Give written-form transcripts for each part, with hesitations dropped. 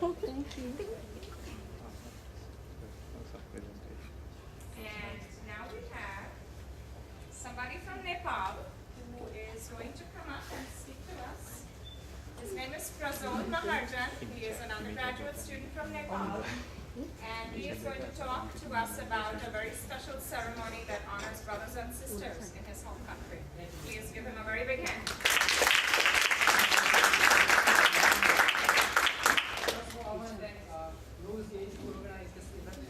Thank you. And now we have somebody from Nepal who is going to come up and speak to us. His name is Prasad Maharjan. He is an undergraduate student from Nepal. And he is going to talk to us about a very special ceremony that honors brothers and sisters in his home country. Please give him a very big hand. First of all, I want to thank Rose Gates who organized this event.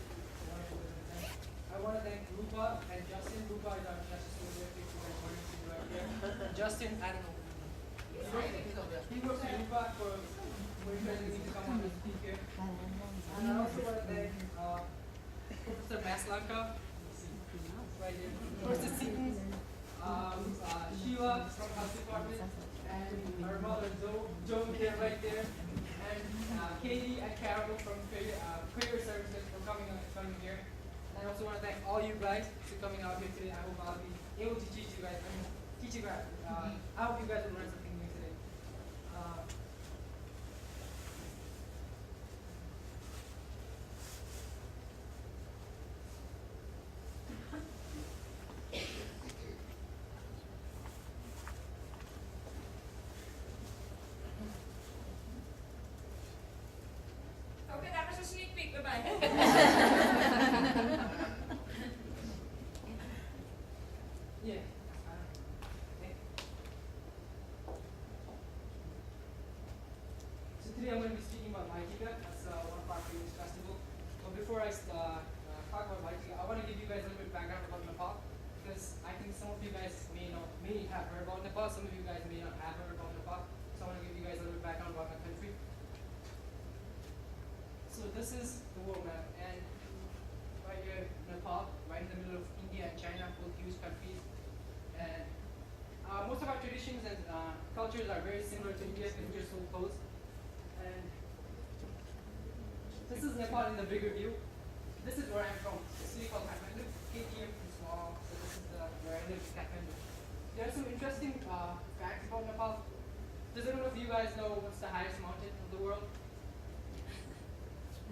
I want to thank Rupa and Justin. Rupa is our justice university right here. Justin, I don't know. He works with Rupa for motivating me to come on and speak here. And I also want to thank Professor Maslanka, right here. Professor Seaton, Sheila from Health Department, and our mother Joe here right there, and Katie and Carol from Career Services for coming here. And I also want to thank all you guys for coming out here today. I hope I'll be able to teach you guys. I hope you guys will learn something new today. Okay, that was a sneak peek. Bye-bye. Yeah. So today I'm going to be speaking about Bhai Tika. That's one of our famous festival. But before I talk about Bhai Tika, I want to give you guys a little bit of background about Nepal, because I think some of you guys may have heard about Nepal. Some of you guys may not have heard about Nepal. So I want to give you guys a little bit of background about my country. So this is the world map, and right here, Nepal, right in the middle of India and China, both huge countries. And most of our traditions and cultures are very similar to India because we're so close. And this is Nepal in the bigger view. This is where I'm from. It's a city called Kathmandu. KTM is small, so this is where I live, Kathmandu. There are some interesting facts about Nepal. Does anyone of you guys know what's the highest mountain of the world?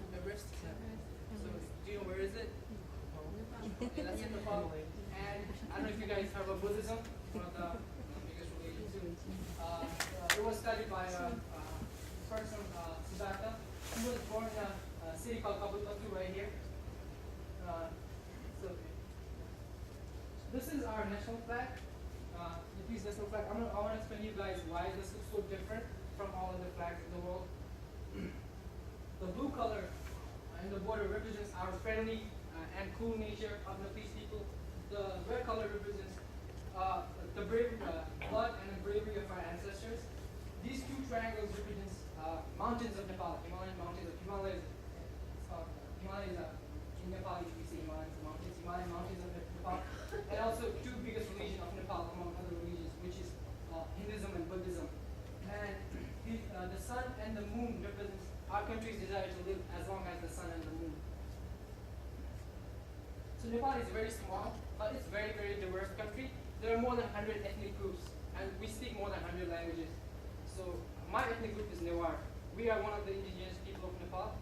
Everest? Yeah. So, do you know where is it? Okay, that's in Nepal. And I don't know if you guys heard about Buddhism, one of the biggest religions. It was studied by a person, Siddhartha. He was born in a city called Kabutatu right here. So, this is our national flag, Nepal's national flag. I want to explain to you guys why this looks so different from all other flags in the world. The blue color in the border represents our friendly and cool nature of Nepalese people. The red color represents the brave blood and the bravery of our ancestors. These two triangles represent mountains of Nepal, Himalayan mountains of Himalayas. Himalayas in Nepal, we say Himalayan mountains of Nepal. And also two biggest religions of Nepal among other religions, which is Hinduism and Buddhism. And the sun and the moon represents our country's desire to live as long as the sun and the moon. So Nepal is very small, but it's very, very diverse country. There are more than 100 ethnic groups, and we speak more than 100 languages. So my ethnic group is Newar. We are one of the indigenous people of Nepal.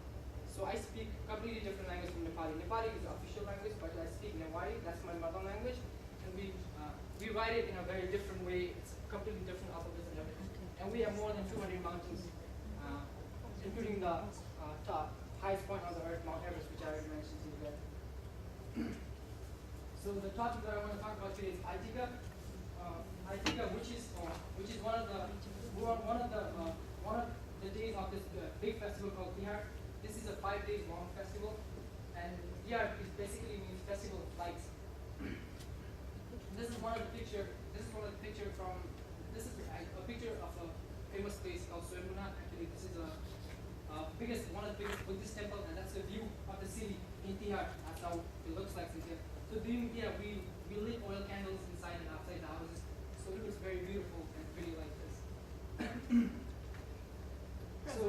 So I speak completely different language from Nepali. Nepali is the official language, but I speak Newari. That's my mother language, and we write it in a very different way. It's completely different alphabets and everything. And we have more than 200 mountains, including the top highest point on the earth, Mount Everest, which I already mentioned to you guys. So the topic that I want to talk about today is Bhai Tika. Bhai Tika, which is one of the days of this big festival called Tihar. This is a 5 days long festival, and Tihar is basically means festival of lights. This is one of the picture. This is a picture of a famous place called Swayambhunath. Actually, this is one of the biggest Buddhist temple, and that's the view of the city in Tihar. That's how it looks like in here. So during Tihar, we lit oil candles inside and outside the houses, so it was very beautiful and pretty like this. So,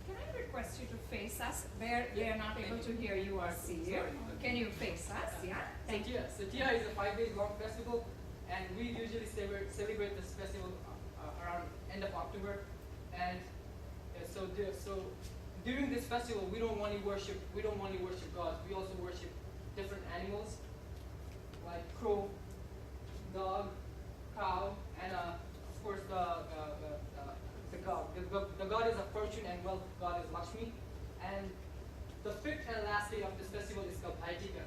can I request you to face us? They are not able to hear you or see you. Can you face us? Yeah. Thank you. So Tihar is a 5 days long festival, and we usually celebrate this festival around end of October. And so during this festival, we don't only worship gods. We also worship different animals like crow, dog, cow, and of course the god is of fortune and wealth. God is Lakshmi, and the fifth and last day of this festival is called Bhai Tika.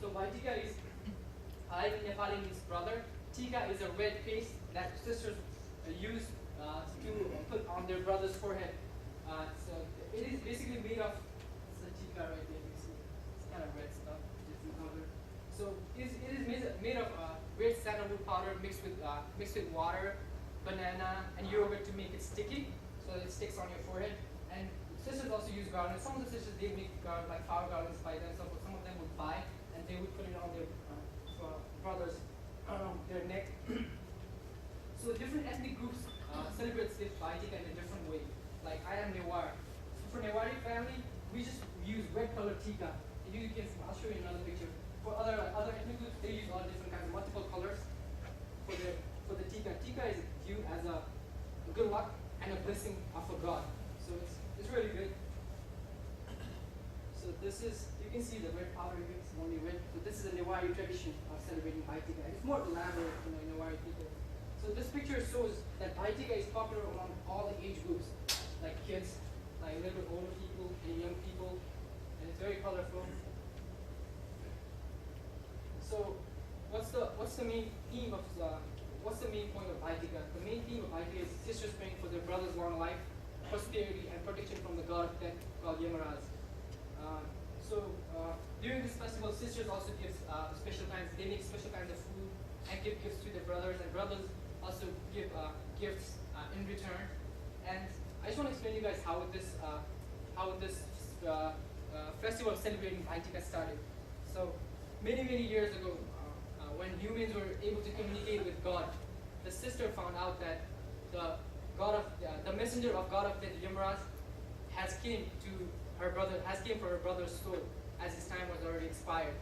So Bhai Tika is I in Nepali means brother. Tika is a red paste that sisters use to put on their brother's forehead. So it is basically made of, it's a tika right there, you see, it's kind of red stuff, different color. So it is made of red sandalwood powder mixed with water, banana, and yogurt to make it sticky, so it sticks on your forehead. And sisters also use garlands. Some of the sisters, they make garlands, like flower garlands by themselves, but some of them would buy, and they would put it on their brothers, their neck. So different ethnic groups celebrate this Bhai Tika in a different way. Like I am Newar. So for Newari family, we just use red colored tika. You can, I'll show you another picture. For other ethnic groups, they use all different kinds of multiple colors for the tika. Tika is viewed as a good luck and a blessing of a god. So it's really good. So this is, you can see the red powder here, it's only red. So this is a Newari tradition of celebrating Bhai Tika. It's more elaborate than Newari people. So this picture shows that Bhai Tika is popular among all the age groups, like kids, like a little bit older people, and young people, and it's very colorful. So what's the main theme of what's the main point of Bhai Tika? The main theme of Bhai Tika is sisters praying for their brother's long life, prosperity, and protection from the god that called Yamaraj. During this festival, sisters also give special kinds. They make special kinds of food and give gifts to their brothers, and brothers also give gifts in return. And I just want to explain to you guys how this festival of celebrating Bhai Tika started. So many years ago, when humans were able to communicate with God, the sister found out that the messenger of God of death, Yamaraj, came for her brother's soul, as his time was already expired.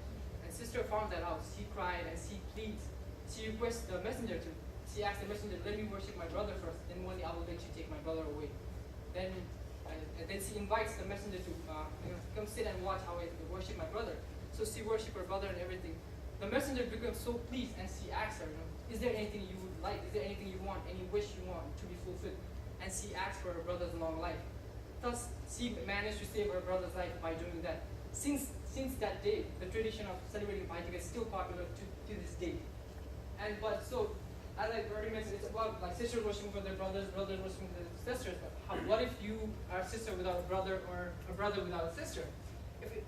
And sister found that out. She cried and she pleads. She requests the messenger to. She asked the messenger, "Let me worship my brother first. Then one day I will let you take my brother away." Then she invites the messenger to come sit and watch how I worship my brother. So she worshipped her brother and everything. The messenger becomes so pleased and she asks her, "Is there anything you would like? Is there anything you want? Any wish you want to be fulfilled?" And she asks for her brother's long life. Thus, she managed to save her brother's life by doing that. Since that day, the tradition of celebrating Bhai Tika is still popular to this day. As I already mentioned, it's about like sisters worshiping for their brothers, brothers worshiping for their sisters. But what if you are a sister without a brother or a brother without a sister?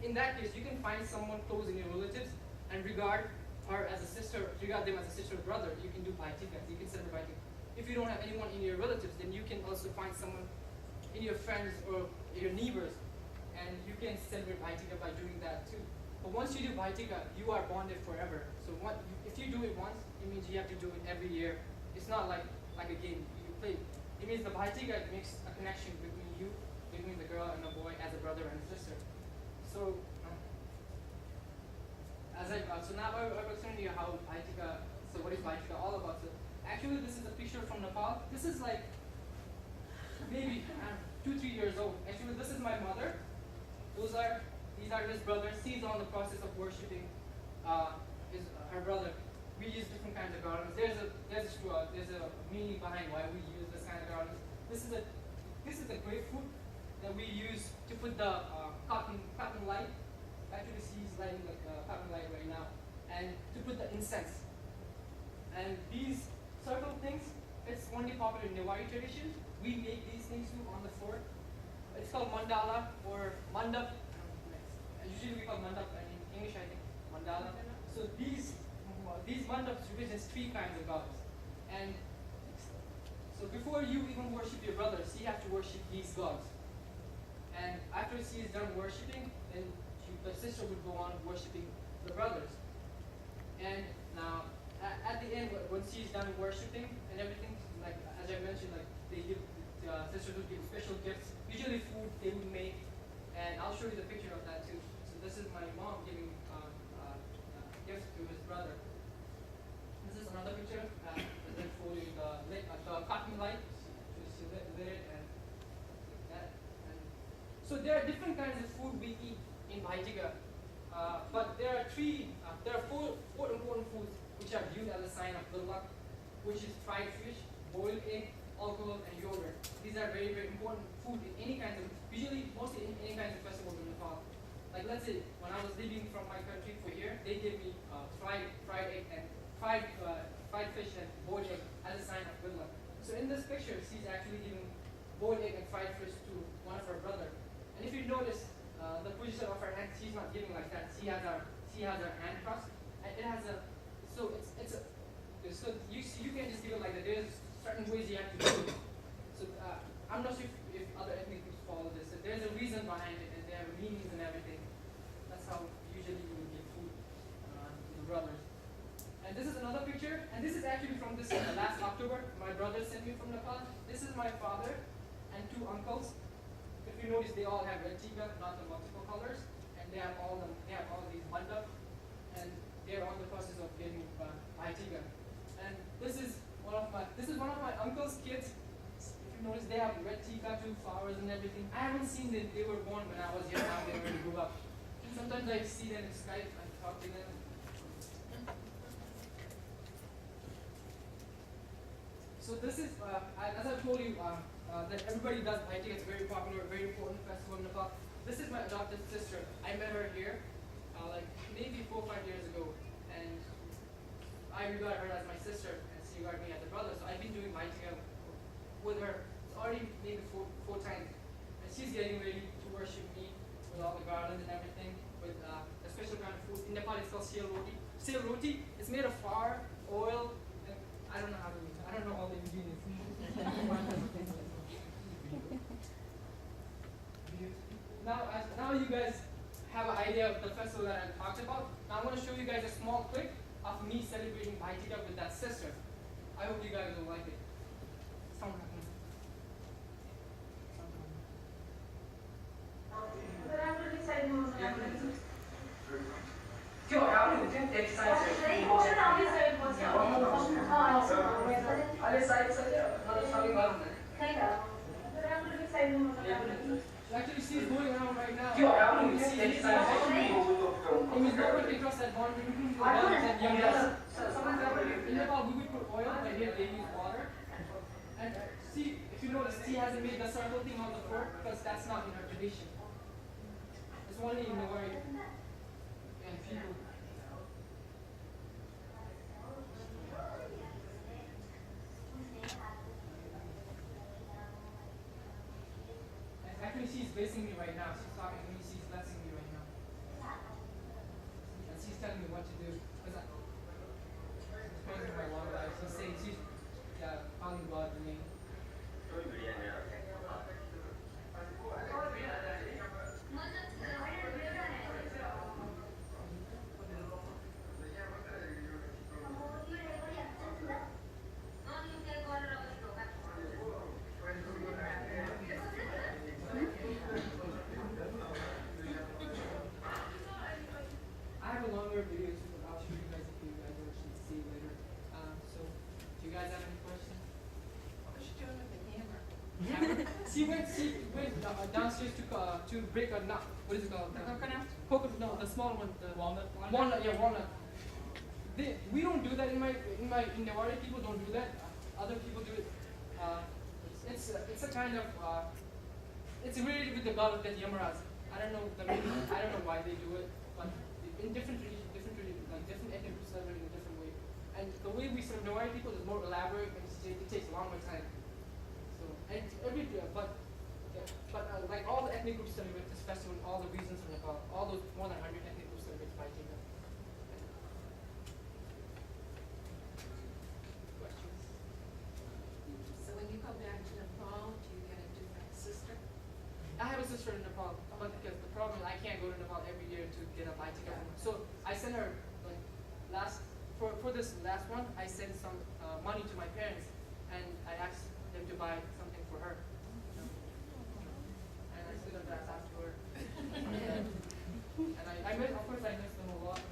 In that case, you can find someone close in your relatives and regard them as a sister or brother. You can do Bhai Tika, you can celebrate Bhai Tika. If you don't have anyone in your relatives, then you can also find someone in your friends or your neighbors, and you can celebrate Bhai Tika by doing that too. But once you do Bhai Tika, you are bonded forever. So if you do it once, it means you have to do it every year. It's not like a game you play. It means the Bhai Tika makes a connection between the girl and the boy as a brother and sister. So now I will explain to you how Bhai Tika. So what is Bhai Tika all about? So actually, this is a picture from Nepal. This is like maybe 2-3 years old. Actually, this is my mother. These are his brothers. He's on the process of worshiping her brother. We use different kinds of garlands. There's a meaning behind why we use this kind of garlands. This is a grapefruit that we use to put the cotton light. Actually, she's lighting like cotton light right now, and to put the incense. And these circle things, it's only popular in Newari tradition. We make these things too on the floor. It's called mandala or mandap. Usually we call mandap in English, I think, mandala. So these mandaps represent 3 kinds of gods. And so before you even worship your brothers, you have to worship these gods. And after she is done worshiping, then the sister would go on worshiping the brothers. And now, at the end, when she's done worshiping and everything, like as I mentioned, like they give sisters would give special gifts, usually food they would make, and I'll show you the picture of that too. So this is my mom giving gifts to his brother. This is another picture. Then for you the cotton light. She lit it and like that. So there are different kinds of food we eat in Bhai Tika. But there are four important foods which are viewed as a sign of good luck, which is fried fish, boiled egg, alcohol, and yogurt. These are very, very important food in any kinds of, usually mostly in any kinds of festivals in Nepal. Like let's say when I was leaving from my country for here, they gave me fried egg and fried fish and boiled egg as a sign of good luck. So in this picture, she's actually giving boiled egg and fried fish to one of her brother. And if you notice, the position of her hand, she's not giving like that. She has her hand crossed, and it has a. So so you can't just give it like that. There's certain ways you have to do it. So I'm not sure if other ethnic groups follow this. So there's a reason behind it, and there are meanings and everything. That's how usually you would give food to the brothers. And this is another picture, and this is actually from this last October. My brother sent me from Nepal. This is my father and two uncles. If you notice, they all have red tika, not the multiple colors, and they have all these mandap, and they're on the process of getting Bhai Tika. And this is one of my uncle's kids. If you notice, they have red tika, two flowers and everything. I haven't seen them. They were born when I was young. Now they already grew up. Sometimes I see them in Skype and talk to them. So this is, as I told you, that everybody does Bhai Tika. It's a very popular, very important festival in Nepal. This is my adopted sister. I met her here, like maybe 4 or 5 years ago, and I regard her as my sister, and she regarded me as a brother. So I've been doing Bhai Tika with her. It's already maybe four times, and she's getting ready to worship me with all the garlands and everything, with a special kind of food. In Nepal, it's called seal roti. Seal roti. It's made of flour, oil, and I don't know all the ingredients. Now you guys have an idea of the festival that I talked about. Now I'm going to show you guys a small clip of me celebrating Bhai Tika with that sister. I hope you guys will like it. Actually, she's going around right now. Nobody can cross that boundary between the adults and young adults. In Nepal, we would put oil, but here they use water. And see, if you notice, she hasn't made the circle thing on the floor because that's not in her tradition. It's only in the way and people. Actually, she's blessing me right now. She's talking to me. She's blessing me right now. And she's telling me what to do. Because she's praising my long life. She's saying, calling God the name. Video too, but I'll show you guys if you guys will actually see later. So, do you guys have any questions? What was she doing with the hammer? She went downstairs to break a nut. What is it called? The coconut? Coconut, no, the small one. The Walnut? Walnut, yeah, walnut. We don't do that in Newari. People don't do that. Other people do it. It's a kind of it's related with the god of the Yamaras. I don't know why they do it, but in different regions, like different ethnic groups celebrate in a different way. And the way we serve Newari people is more elaborate, and it takes a longer time. So, and like all the ethnic groups celebrate this festival, all the reasons from Nepal, all those more than 100 ethnic groups celebrate Bhai Tika. Questions? So when you come back to Nepal, do you get a different sister? I have a sister in Nepal, but because the problem is I can't go to Nepal every year to get a Bhai Tika. So I sent her like for this last one, I sent some money to my parents, and I asked them to buy something for her. And I stood up that after her. And I miss them a lot.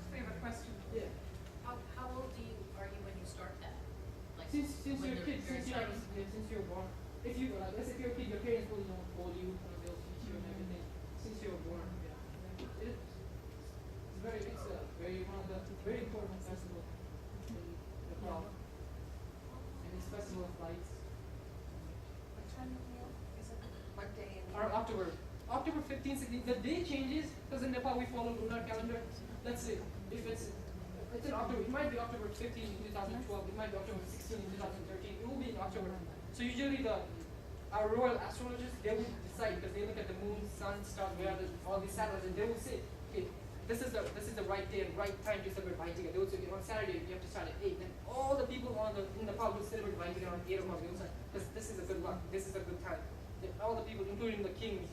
We have a question. Yeah. How old are you when you start that? Like Since when you're a your kid, parents since you're born. if you let's say if you're a kid, your parents will hold you, they'll teach you and everything since you're born. Yeah. It's a very one of the very important festivals in Nepal. And it's Festival of Lights. What time of year is it? What day? Or October 15th, 16th. The day changes because in Nepal we follow lunar calendar. Let's say if it's in October, it might be October 15 in 2012, it might be October 16 in 2013, it will be in October. So usually our royal astrologers, they will decide because they look at the moon, sun, stars, where all these satellites, and they will say, okay, this is the right day and right time to celebrate Bhai Tika. They will say, okay, on Saturday you have to start at 8. Then all the people in Nepal will celebrate Bhai Tika around 8 o'clock. They will say, this is a good luck, this is a good time. All the people, including the kings,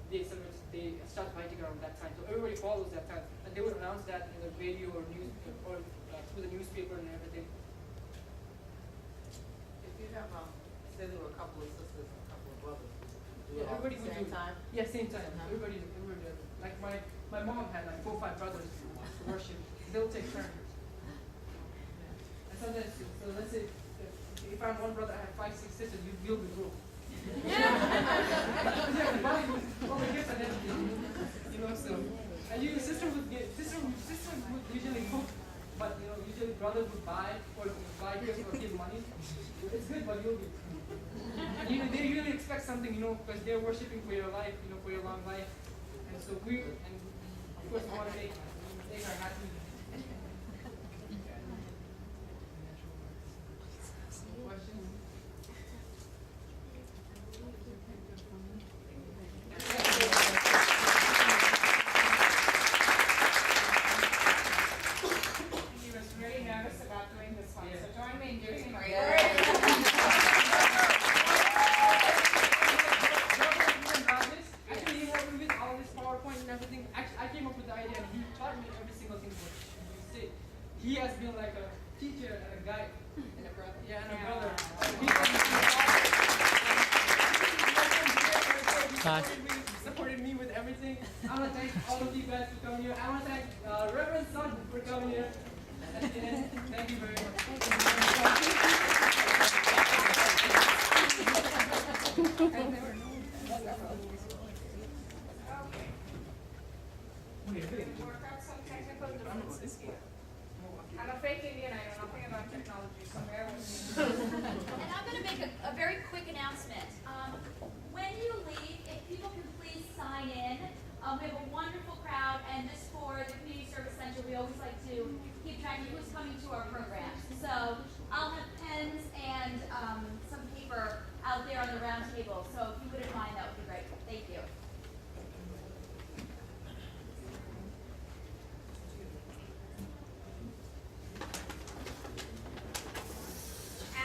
they start Bhai Tika around that time. So everybody follows that time. And they would announce that in the radio or news or through the newspaper and everything. If you have, say there were a couple of sisters and a couple of brothers, do it all Everybody at would the same do time? Yeah, same time. Everybody does. Like my mom had like 4 or 5 brothers to worship. They'll take turns. Yeah. And sometimes, so let's say if I'm one brother, I have 5, 6 sisters, you'll be group. Yeah, the body was all the gifts and everything. You know, so and sister would usually cook, but usually brothers would buy gifts or give money. It's good, but you'll be. And they really expect something, because they're worshiping for your life, for your long life. And so of course we want to make her happy. Questions? He was really nervous about doing this one, Yeah. so join me in giving him a Yeah. great Actually, he helped me with all this PowerPoint and everything. Actually, I came up with the idea and he taught me every single thing what you say. He has been like a teacher and a guide. And a brother? Yeah, and a Yeah. brother. He supported me with everything. I want to thank all of you guys for coming here. I want to thank Reverend Son for coming here. And thank you very much. Okay. Work out some technical differences here. I'm a fake Indian, I know nothing about technology, so bear with me. And I'm going to make a very quick announcement. When you leave, if people can please sign in. We have a wonderful crowd, and just for the Community Service Center, we always like to keep track of who's coming to our programs. So I'll have pens and some paper out there on the round table. So if you wouldn't mind, that would be great. Thank you.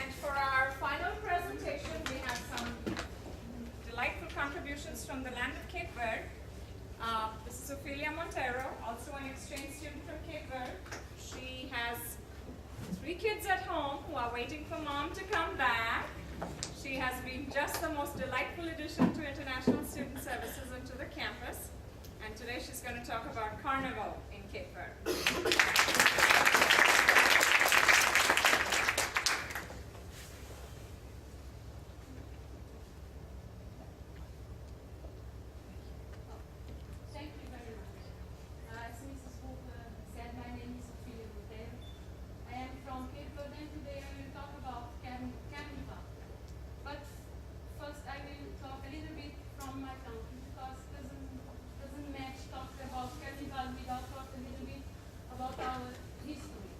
And for our final presentation, we have some delightful contributions from the land of Cape Verde. This is Ophelia Montero, also an exchange student from Cape Verde. She has 3 kids at home who are waiting for mom to come back. She has been just the most delightful addition to International Student Services and to the campus. And today she's going to talk about Carnival in Cape Verde. Thank you very much. As Mrs. Wolfe said, my name is Ophelia Montero. I am from Cape Verde, and today I will talk about Carnival. But first I will talk a little bit from my country because it doesn't match talking about Carnival without talking a little bit about our history.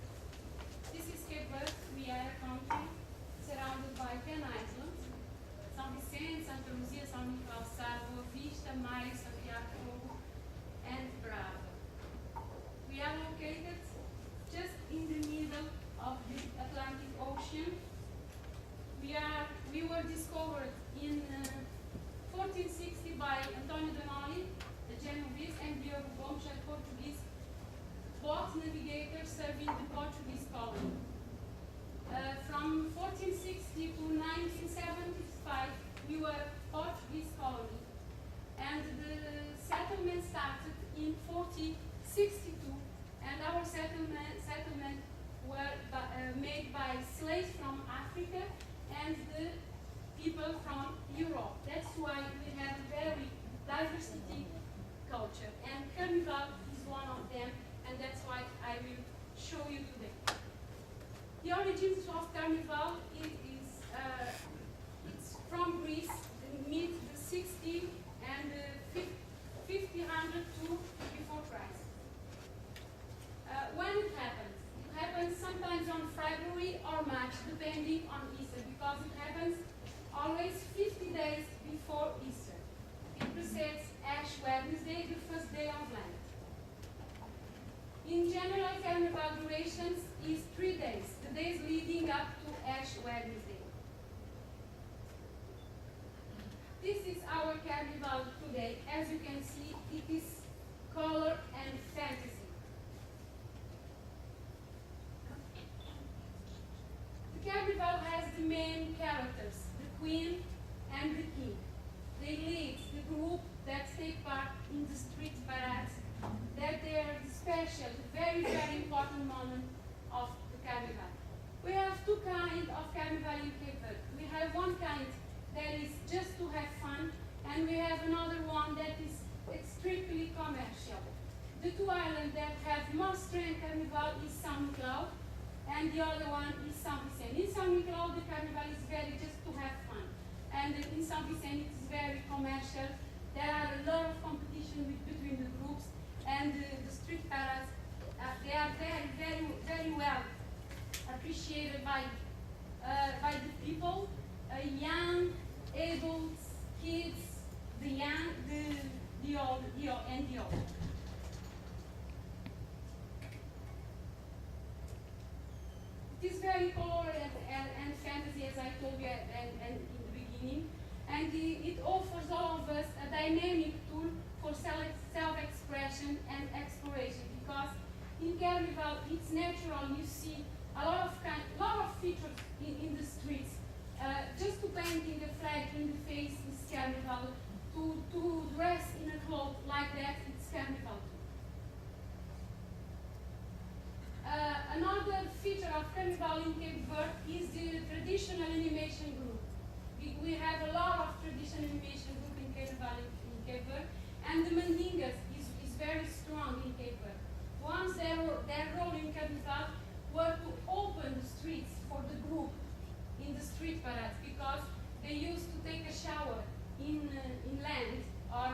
This is Cape Verde. We are a country surrounded by 10 islands. São Vicente, Santa Luzia, São Nicolau, Boa Vista, Maio, Santiago, and Brava. We are located just in the middle of the Atlantic Ocean. We were discovered in 1460 by Antonio Donoli, the Genovese, and Diogo Gomes, a Portuguese boat navigator serving the Portuguese colony. From 1460 to 1975, we were a Portuguese colony. And the settlement started in 1462, and our settlement were made by slaves from Africa and the people from from Europe. That's why we have a very diversity culture, and Carnival is one of them, and that's why I will show you today. The origins of Carnival it's from Greece, mid the 60 and 1502 before Christ. When it happens sometimes on February or March, depending on Easter, because it happens always 50 days before Easter. It precedes Ash Wednesday, the first day of Lent. In general, Carnival durations is 3 days, the days leading up to Ash Wednesday. This is our Carnival today. As you can see, it is color and fantasy. The Carnival has the main characters, the Queen and the King. They lead the group that take part in the street parades, that they are the special, very, very important moment of the Carnival. We have two kinds of Carnival in Cape Verde. We have one kind that is just to have fun, and we have another one that is strictly commercial. The two islands that have more strength Carnival is São Nicolau, and the other one is São Vicente. In São Nicolau, the Carnival is very just to have fun, and in São Vicente, it is very commercial. There are a lot of competition between the groups, and the street parades, they are very, very, very well appreciated by the people, young, adults, kids, the young, the old, and the old. It is very color and fantasy, as I told you and in the beginning, and it offers all of us a dynamic tool for self-expression and exploration, because in Carnival it's natural. You see a lot of features in the streets. Just to painting a flag in the face is Carnival. To dress in a cloth like that, it's Carnival too. Another feature of Carnival in Cape Verde is the traditional animation group. We have a lot of traditional animation group in Carnival in Cape Verde, and the Mandingas is very strong in Cape Verde. Once their role in Carnival were to open the streets for the group in the street parades, because they used to take a shower in land or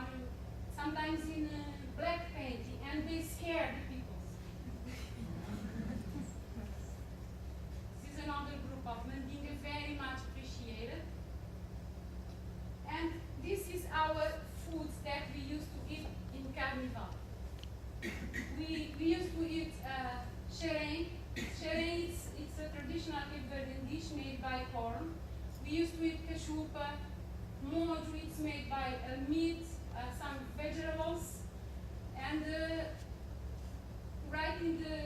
sometimes in black painting, and they scared the people. This is another group of Mandinga, very much appreciated. And this is our foods that we used to eat in Carnival. We used to eat xerém. Xerém, it's a traditional Cape Verdean dish made by corn. We used to eat cachupa. Mojo, it's made by meat, some vegetables. And right in the